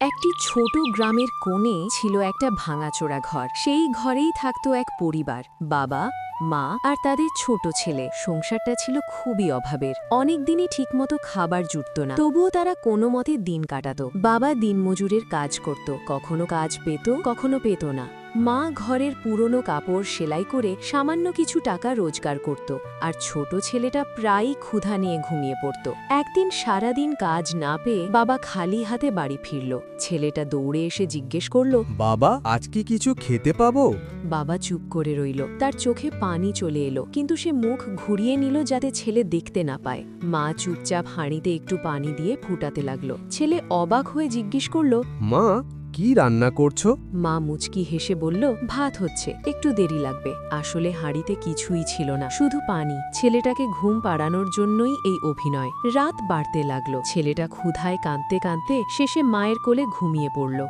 একটি ছোট গ্রামের কোণে ছিল একটা ভাঙাচোরা ঘর। সেই ঘরেই থাকতো এক পরিবার, বাবা, মা আর তাদের ছোট ছেলে। সংসারটা ছিল খুবই অভাবের। অনেক দিনই ঠিকমতো খাবার জুটত না, তবুও তারা কোনো মতে দিন কাটাত। বাবা দিনমজুরের কাজ করত, কখনো কাজ পেত, কখনো পেত না। মা ঘরের পুরনো কাপড় সেলাই করে সামান্য কিছু টাকা রোজগার করত, আর ছোট ছেলেটা প্রায়ই ক্ষুধা নিয়ে ঘুমিয়ে পড়ত। একদিন সারাদিন কাজ না পেয়ে বাবা খালি হাতে বাড়ি ফিরল। ছেলেটা দৌড়ে এসে জিজ্ঞেস করল, বাবা, আজ কি কিছু খেতে পাবো? বাবা চুপ করে রইল। তার চোখে পানি চলে এলো, কিন্তু সে মুখ ঘুরিয়ে নিল যাতে ছেলে দেখতে না পায়। মা চুপচাপ হাঁড়িতে একটু পানি দিয়ে ফুটাতে লাগলো। ছেলে অবাক হয়ে জিজ্ঞেস করল, মা, কি রান্না করছো? মা মুচকি হেসে বলল, ভাত হচ্ছে, একটু দেরি লাগবে। আসলে হাঁড়িতে কিছুই ছিল না, শুধু পানি। ছেলেটাকে ঘুম পাড়ানোর জন্যই এই অভিনয়। রাত বাড়তে লাগলো। ছেলেটা ক্ষুধায় কাঁদতে কাঁদতে শেষে মায়ের কোলে ঘুমিয়ে পড়ল।